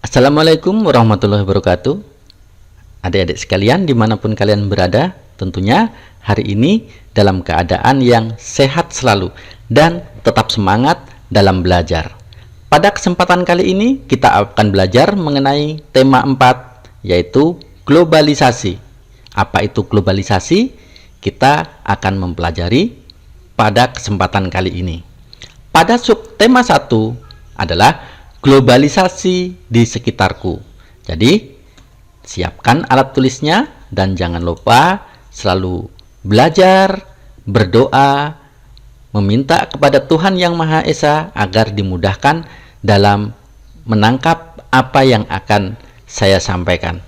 Assalamualaikum warahmatullahi wabarakatuh. Adik-adik sekalian dimanapun kalian berada, tentunya hari ini dalam keadaan yang sehat selalu dan tetap semangat dalam belajar. Pada kesempatan kali ini kita akan belajar mengenai tema 4, yaitu globalisasi. Apa itu globalisasi? Kita akan mempelajari pada kesempatan kali ini. Pada subtema 1 adalah globalisasi di sekitarku. Jadi, siapkan alat tulisnya dan jangan lupa selalu belajar, berdoa, meminta kepada Tuhan Yang Maha Esa agar dimudahkan dalam menangkap apa yang akan saya sampaikan.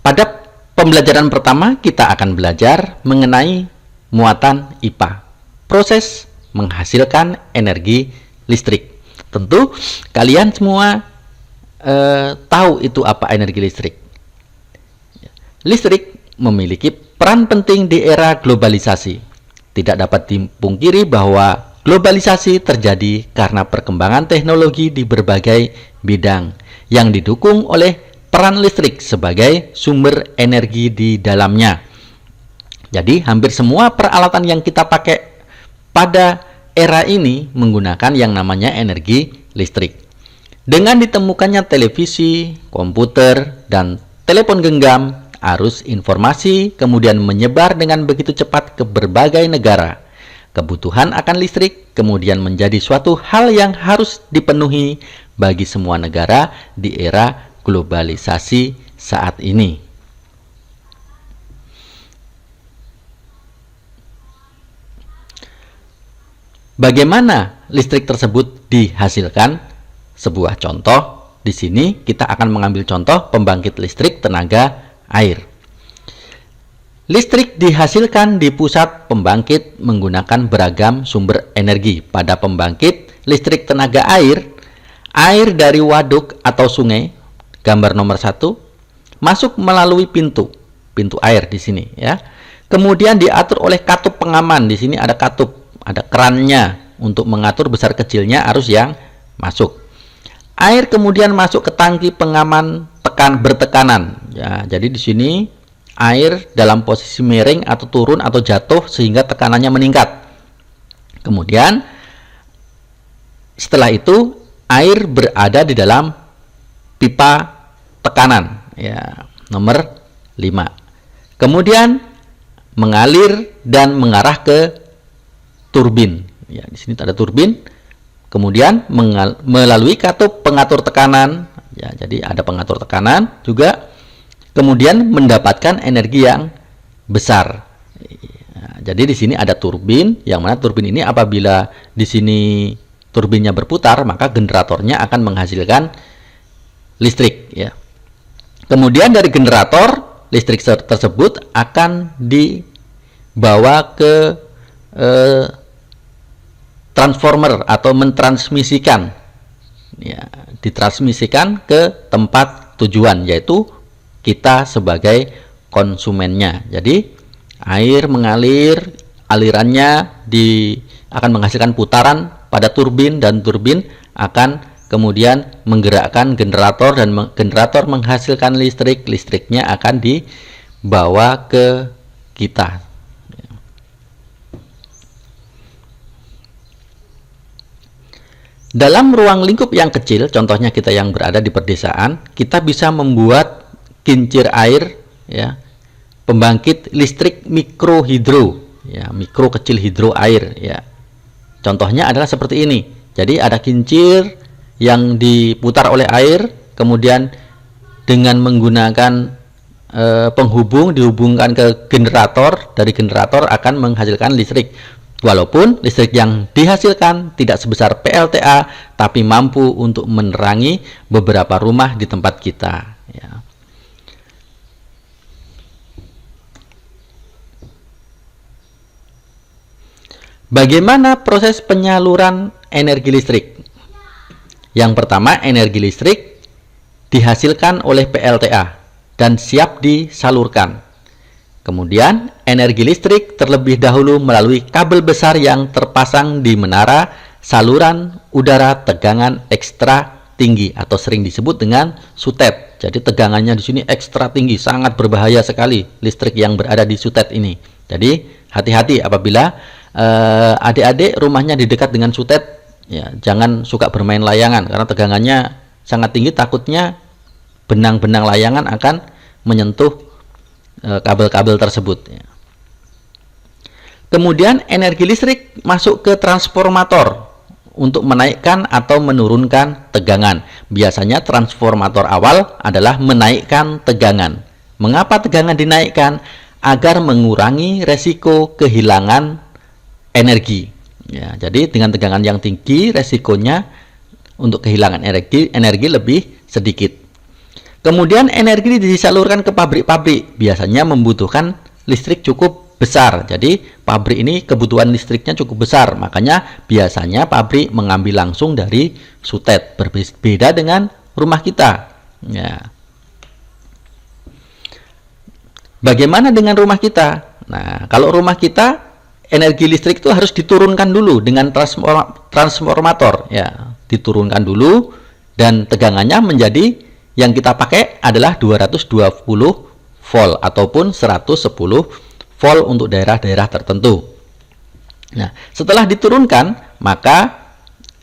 Pada pembelajaran pertama, kita akan belajar mengenai muatan IPA, proses menghasilkan energi listrik. Tentu kalian semua tahu itu apa energi listrik. Listrik memiliki peran penting di era globalisasi. Tidak dapat dipungkiri bahwa globalisasi terjadi karena perkembangan teknologi di berbagai bidang yang didukung oleh peran listrik sebagai sumber energi di dalamnya. Jadi hampir semua peralatan yang kita pakai pada era ini menggunakan yang namanya energi listrik. Dengan ditemukannya televisi, komputer, dan telepon genggam, arus informasi kemudian menyebar dengan begitu cepat ke berbagai negara. Kebutuhan akan listrik kemudian menjadi suatu hal yang harus dipenuhi bagi semua negara di era globalisasi saat ini. Bagaimana listrik tersebut dihasilkan? Sebuah contoh, di sini kita akan mengambil contoh pembangkit listrik tenaga air. Listrik dihasilkan di pusat pembangkit menggunakan beragam sumber energi. Pada pembangkit listrik tenaga air dari waduk atau sungai, gambar nomor 1, masuk melalui pintu air di sini ya. Kemudian diatur oleh katup pengaman. Di sini ada katup, ada kerannya untuk mengatur besar kecilnya arus yang masuk. Air kemudian masuk ke tangki pengaman bertekanan. Ya, jadi di sini air dalam posisi miring atau turun atau jatuh sehingga tekanannya meningkat. Kemudian setelah itu air berada di dalam pipa tekanan, ya, nomor 5. Kemudian mengalir dan mengarah ke turbin. Ya, di sini ada turbin. Kemudian melalui katup pengatur tekanan. Ya, jadi ada pengatur tekanan juga. Kemudian mendapatkan energi yang besar. Ya, jadi di sini ada turbin, yang mana turbin ini apabila di sini turbinnya berputar, maka generatornya akan menghasilkan listrik. Ya. Kemudian dari generator, listrik tersebut akan dibawa ke transformer atau mentransmisikan, ya, ditransmisikan ke tempat tujuan, yaitu kita sebagai konsumennya. Jadi air mengalir, alirannya akan menghasilkan putaran pada turbin dan turbin akan kemudian menggerakkan generator dan generator menghasilkan listrik. Listriknya akan dibawa ke kita. Dalam ruang lingkup yang kecil, contohnya kita yang berada di perdesaan, kita bisa membuat kincir air, ya, pembangkit listrik mikrohidro, ya, mikro kecil hidro air, ya. Contohnya adalah seperti ini. Jadi ada kincir yang diputar oleh air, kemudian dengan menggunakan penghubung dihubungkan ke generator, dari generator akan menghasilkan listrik. Walaupun listrik yang dihasilkan tidak sebesar PLTA, tapi mampu untuk menerangi beberapa rumah di tempat kita. Ya. Bagaimana proses penyaluran energi listrik? Yang pertama, energi listrik dihasilkan oleh PLTA dan siap disalurkan. Kemudian, energi listrik terlebih dahulu melalui kabel besar yang terpasang di menara saluran udara tegangan ekstra tinggi atau sering disebut dengan sutet. Jadi tegangannya di sini ekstra tinggi, sangat berbahaya sekali listrik yang berada di sutet ini. Jadi hati-hati apabila adik-adik rumahnya di dekat dengan sutet, ya jangan suka bermain layangan karena tegangannya sangat tinggi, takutnya benang-benang layangan akan menyentuh kabel-kabel tersebut. Kemudian energi listrik masuk ke transformator untuk menaikkan atau menurunkan tegangan. Biasanya transformator awal adalah menaikkan tegangan. Mengapa tegangan dinaikkan? Agar mengurangi resiko kehilangan energi. Ya, jadi dengan tegangan yang tinggi, resikonya untuk kehilangan energi lebih sedikit. Kemudian energi disalurkan ke pabrik-pabrik. Biasanya membutuhkan listrik cukup besar. Jadi pabrik ini kebutuhan listriknya cukup besar. Makanya biasanya pabrik mengambil langsung dari sutet. Berbeda dengan rumah kita. Ya. Bagaimana dengan rumah kita? Nah, kalau rumah kita energi listrik itu harus diturunkan dulu dengan transformator. Ya, diturunkan dulu dan tegangannya menjadi yang kita pakai adalah 220 volt ataupun 110 volt untuk daerah-daerah tertentu. Nah, setelah diturunkan, maka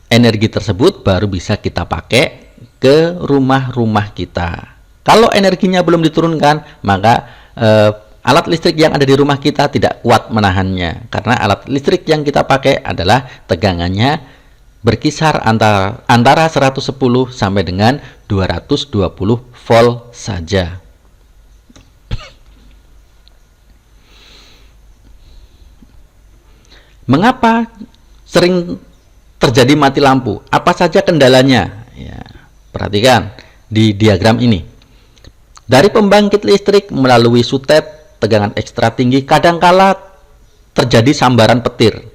energi tersebut baru bisa kita pakai ke rumah-rumah kita. Kalau energinya belum diturunkan, maka alat listrik yang ada di rumah kita tidak kuat menahannya. Karena alat listrik yang kita pakai adalah tegangannya berkisar antara 110 sampai dengan 220 volt saja. Mengapa sering terjadi mati lampu? Apa saja kendalanya? Ya, perhatikan di diagram ini. Dari pembangkit listrik melalui sutet, tegangan ekstra tinggi, kadangkala terjadi sambaran petir.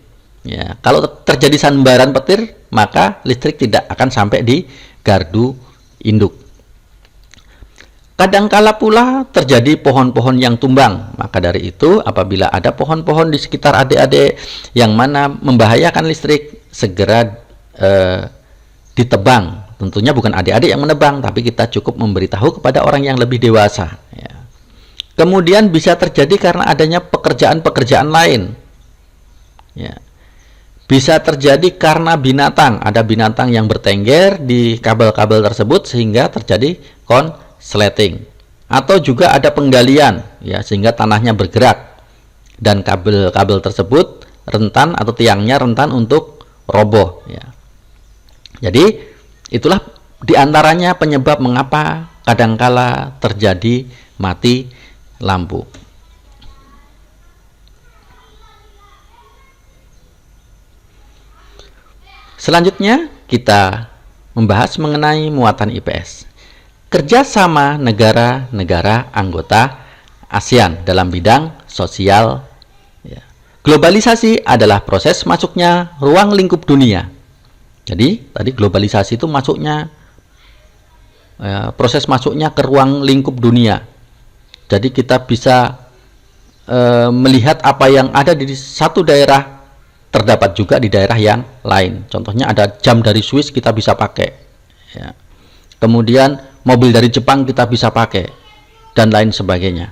Ya, kalau terjadi sambaran petir, maka listrik tidak akan sampai di gardu induk. Kadangkala pula terjadi pohon-pohon yang tumbang. Maka dari itu, apabila ada pohon-pohon di sekitar adik-adik yang mana membahayakan listrik, segera ditebang. Tentunya bukan adik-adik yang menebang, tapi kita cukup memberitahu kepada orang yang lebih dewasa. Ya. Kemudian bisa terjadi karena adanya pekerjaan-pekerjaan lain. Ya. Bisa terjadi karena binatang. Ada binatang yang bertengger di kabel-kabel tersebut sehingga terjadi konsleting. Atau juga ada penggalian, ya, sehingga tanahnya bergerak dan kabel-kabel tersebut rentan atau tiangnya rentan untuk roboh. Ya. Jadi itulah diantaranya penyebab mengapa kadangkala terjadi mati lampu. Selanjutnya kita membahas mengenai muatan IPS. Kerjasama negara-negara anggota ASEAN dalam bidang sosial. Ya. Globalisasi adalah proses masuknya ruang lingkup dunia. Jadi tadi globalisasi itu masuknya proses masuknya ke ruang lingkup dunia. Jadi kita bisa melihat apa yang ada di satu daerah terdapat juga di daerah yang lain. Contohnya ada jam dari Swiss kita bisa pakai. Ya. Kemudian mobil dari Jepang kita bisa pakai dan lain sebagainya.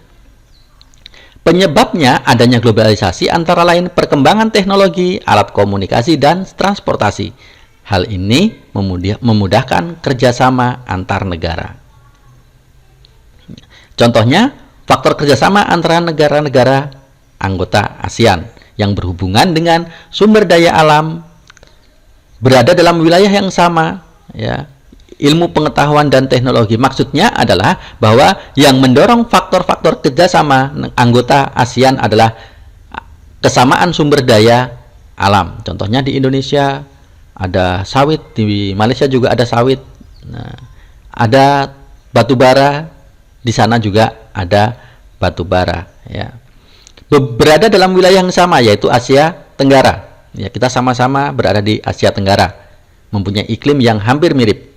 Penyebabnya adanya globalisasi antara lain perkembangan teknologi, alat komunikasi, dan transportasi. Hal ini memudahkan kerjasama antar negara. Contohnya, faktor kerjasama antara negara-negara anggota ASEAN yang berhubungan dengan sumber daya alam, berada dalam wilayah yang sama, ya, ilmu pengetahuan dan teknologi. Maksudnya adalah bahwa yang mendorong faktor-faktor kerjasama anggota ASEAN adalah kesamaan sumber daya alam. Contohnya di Indonesia ada sawit, di Malaysia juga ada sawit. Nah, ada batu bara, di sana juga ada batu bara. Ya. Berada dalam wilayah yang sama, yaitu Asia Tenggara. Ya, kita sama-sama berada di Asia Tenggara, mempunyai iklim yang hampir mirip.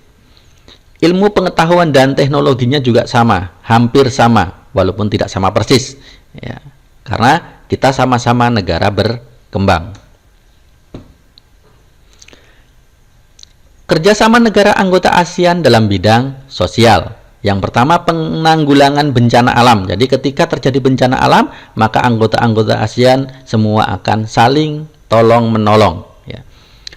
Ilmu pengetahuan dan teknologinya juga sama, hampir sama, walaupun tidak sama persis. Ya, karena kita sama-sama negara berkembang. Kerjasama negara anggota ASEAN dalam bidang sosial. Yang pertama, penanggulangan bencana alam. Jadi ketika terjadi bencana alam, maka anggota-anggota ASEAN semua akan saling tolong-menolong. Ya.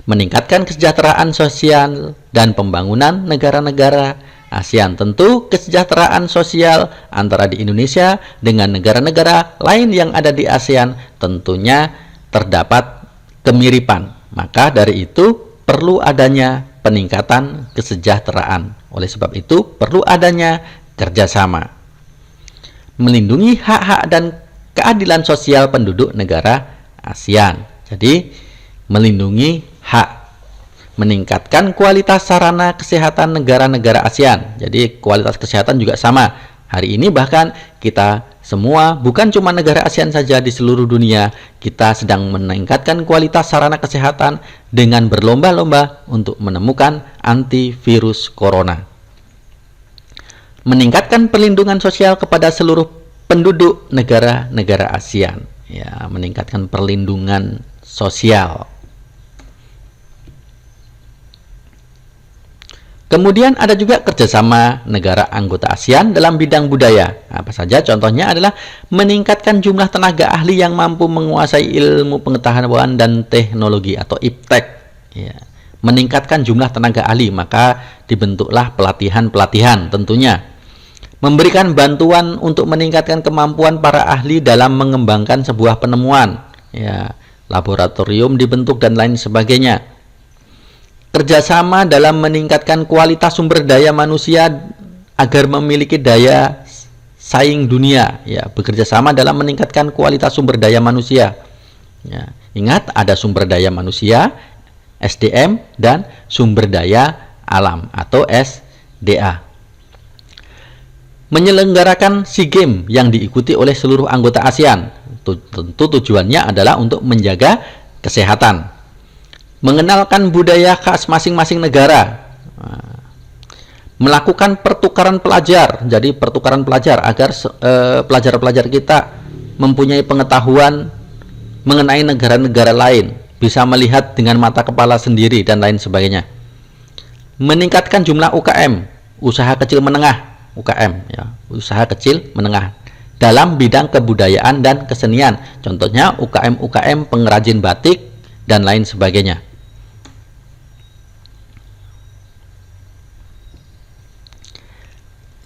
Meningkatkan kesejahteraan sosial dan pembangunan negara-negara ASEAN. Tentu kesejahteraan sosial antara di Indonesia dengan negara-negara lain yang ada di ASEAN tentunya terdapat kemiripan. Maka dari itu perlu adanya peningkatan kesejahteraan. Oleh sebab itu, perlu adanya kerjasama. Melindungi hak-hak dan keadilan sosial penduduk negara ASEAN. Jadi, melindungi hak. Meningkatkan kualitas sarana kesehatan negara-negara ASEAN. Jadi, kualitas kesehatan juga sama. Hari ini bahkan kita semua, bukan cuma negara ASEAN saja, di seluruh dunia, kita sedang meningkatkan kualitas sarana kesehatan dengan berlomba-lomba untuk menemukan antivirus corona. Meningkatkan perlindungan sosial kepada seluruh penduduk negara-negara ASEAN. Ya, meningkatkan perlindungan sosial. Kemudian ada juga kerjasama negara anggota ASEAN dalam bidang budaya. Apa saja? Contohnya adalah meningkatkan jumlah tenaga ahli yang mampu menguasai ilmu pengetahuan dan teknologi atau IPTEK. Ya. Meningkatkan jumlah tenaga ahli, maka dibentuklah pelatihan-pelatihan tentunya. Memberikan bantuan untuk meningkatkan kemampuan para ahli dalam mengembangkan sebuah penemuan. Ya, laboratorium dibentuk dan lain sebagainya. Kerjasama dalam meningkatkan kualitas sumber daya manusia agar memiliki daya saing dunia. Ya, bekerja sama dalam meningkatkan kualitas sumber daya manusia. Ya, ingat, ada sumber daya manusia, SDM, dan sumber daya alam atau SDA. Menyelenggarakan SEA Games yang diikuti oleh seluruh anggota ASEAN. Tentu tujuannya adalah untuk menjaga kesehatan. Mengenalkan budaya khas masing-masing negara. Melakukan pertukaran pelajar. Jadi pertukaran pelajar agar pelajar-pelajar kita mempunyai pengetahuan mengenai negara-negara lain, bisa melihat dengan mata kepala sendiri dan lain sebagainya. Meningkatkan jumlah UKM, usaha kecil menengah, UKM ya, usaha kecil menengah dalam bidang kebudayaan dan kesenian. Contohnya UKM-UKM pengrajin batik dan lain sebagainya.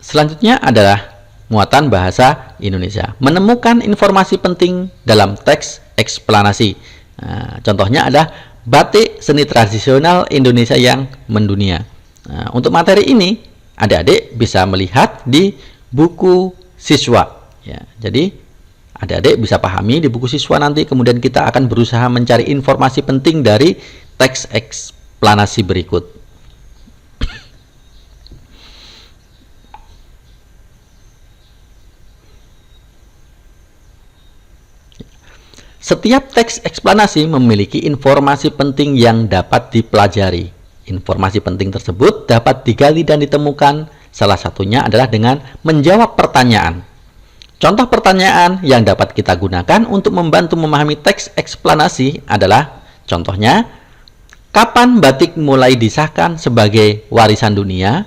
Selanjutnya adalah muatan bahasa Indonesia. Menemukan informasi penting dalam teks eksplanasi. Nah, contohnya adalah batik seni tradisional Indonesia yang mendunia. Nah, untuk materi ini, adik-adik bisa melihat di buku siswa. Ya, jadi adik-adik bisa pahami di buku siswa nanti. Kemudian kita akan berusaha mencari informasi penting dari teks eksplanasi berikut. Setiap teks eksplanasi memiliki informasi penting yang dapat dipelajari. Informasi penting tersebut dapat digali dan ditemukan. Salah satunya adalah dengan menjawab pertanyaan. Contoh pertanyaan yang dapat kita gunakan untuk membantu memahami teks eksplanasi adalah, contohnya, kapan batik mulai disahkan sebagai warisan dunia?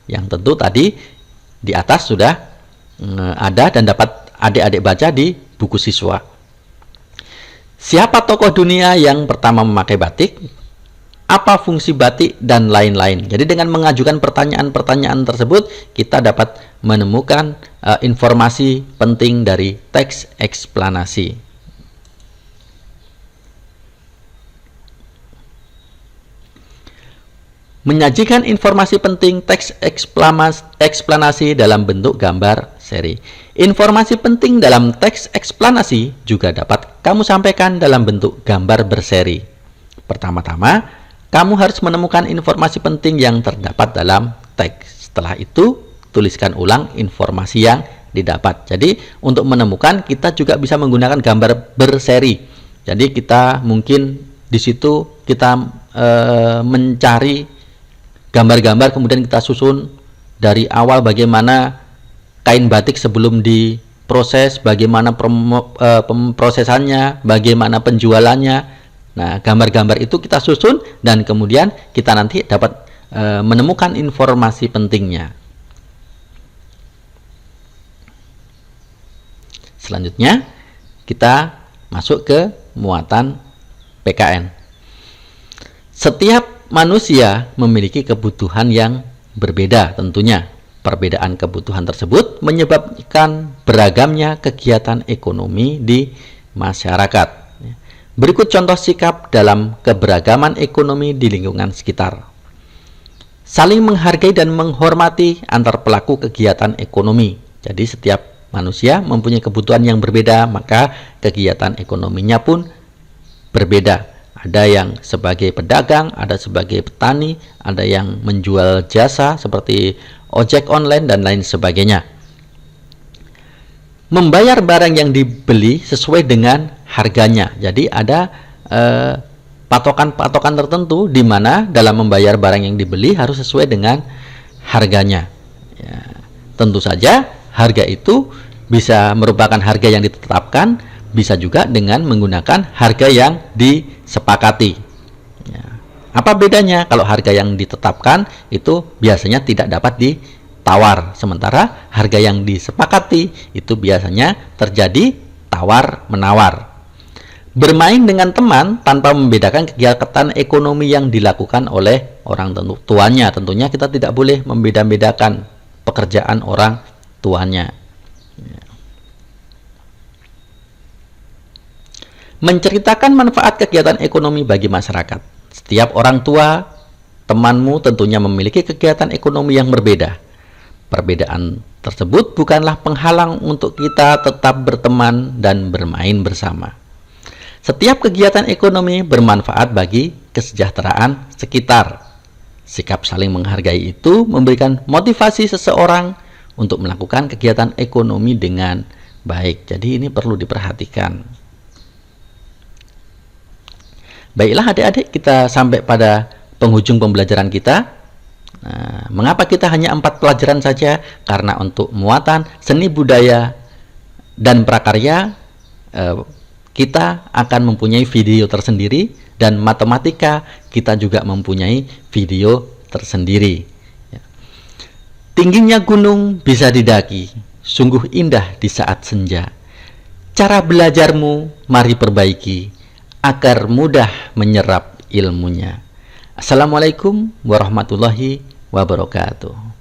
Yang tentu tadi di atas sudah ada dan dapat adik-adik baca di buku siswa. Siapa tokoh dunia yang pertama memakai batik? Apa fungsi batik? Dan lain-lain. Jadi dengan mengajukan pertanyaan-pertanyaan tersebut, kita dapat menemukan informasi penting dari teks eksplanasi. Menyajikan informasi penting teks eksplanasi dalam bentuk gambar seri. Informasi penting dalam teks eksplanasi juga dapat kamu sampaikan dalam bentuk gambar berseri. Pertama-tama, kamu harus menemukan informasi penting yang terdapat dalam teks. Setelah itu, tuliskan ulang informasi yang didapat. Jadi, untuk menemukan, kita juga bisa menggunakan gambar berseri. Jadi, kita mungkin di situ kita mencari gambar-gambar, kemudian kita susun dari awal bagaimana kain batik sebelum diproses, bagaimana pemrosesannya, bagaimana penjualannya. Nah, gambar-gambar itu kita susun dan kemudian kita nanti dapat menemukan informasi pentingnya. Selanjutnya, kita masuk ke muatan PKN. Setiap manusia memiliki kebutuhan yang berbeda tentunya. Perbedaan kebutuhan tersebut menyebabkan beragamnya kegiatan ekonomi di masyarakat. Berikut contoh sikap dalam keberagaman ekonomi di lingkungan sekitar. Saling menghargai dan menghormati antar pelaku kegiatan ekonomi. Jadi setiap manusia mempunyai kebutuhan yang berbeda, maka kegiatan ekonominya pun berbeda. Ada yang sebagai pedagang, ada sebagai petani, ada yang menjual jasa seperti ojek online dan lain sebagainya. Membayar barang yang dibeli sesuai dengan harganya. Jadi ada patokan-patokan tertentu di mana dalam membayar barang yang dibeli harus sesuai dengan harganya. Ya, tentu saja harga itu bisa merupakan harga yang ditetapkan, bisa juga dengan menggunakan harga yang disepakati. Ya. Apa bedanya? Kalau harga yang ditetapkan itu biasanya tidak dapat ditawar, sementara harga yang disepakati itu biasanya terjadi tawar-menawar. Bermain dengan teman tanpa membedakan kegiatan ekonomi yang dilakukan oleh orang tuanya. Tentunya kita tidak boleh membeda-bedakan pekerjaan orang tuanya. Menceritakan manfaat kegiatan ekonomi bagi masyarakat. Setiap orang tua, temanmu tentunya memiliki kegiatan ekonomi yang berbeda. Perbedaan tersebut bukanlah penghalang untuk kita tetap berteman dan bermain bersama. Setiap kegiatan ekonomi bermanfaat bagi kesejahteraan sekitar. Sikap saling menghargai itu memberikan motivasi seseorang untuk melakukan kegiatan ekonomi dengan baik. Jadi ini perlu diperhatikan. Baiklah adik-adik, kita sampai pada penghujung pembelajaran kita. Nah, mengapa kita hanya 4 pelajaran saja? Karena untuk muatan, seni budaya, dan prakarya, kita akan mempunyai video tersendiri, dan matematika kita juga mempunyai video tersendiri. Tingginya gunung bisa didaki, sungguh indah di saat senja. Cara belajarmu mari perbaiki, agar mudah menyerap ilmunya. Assalamualaikum warahmatullahi wabarakatuh.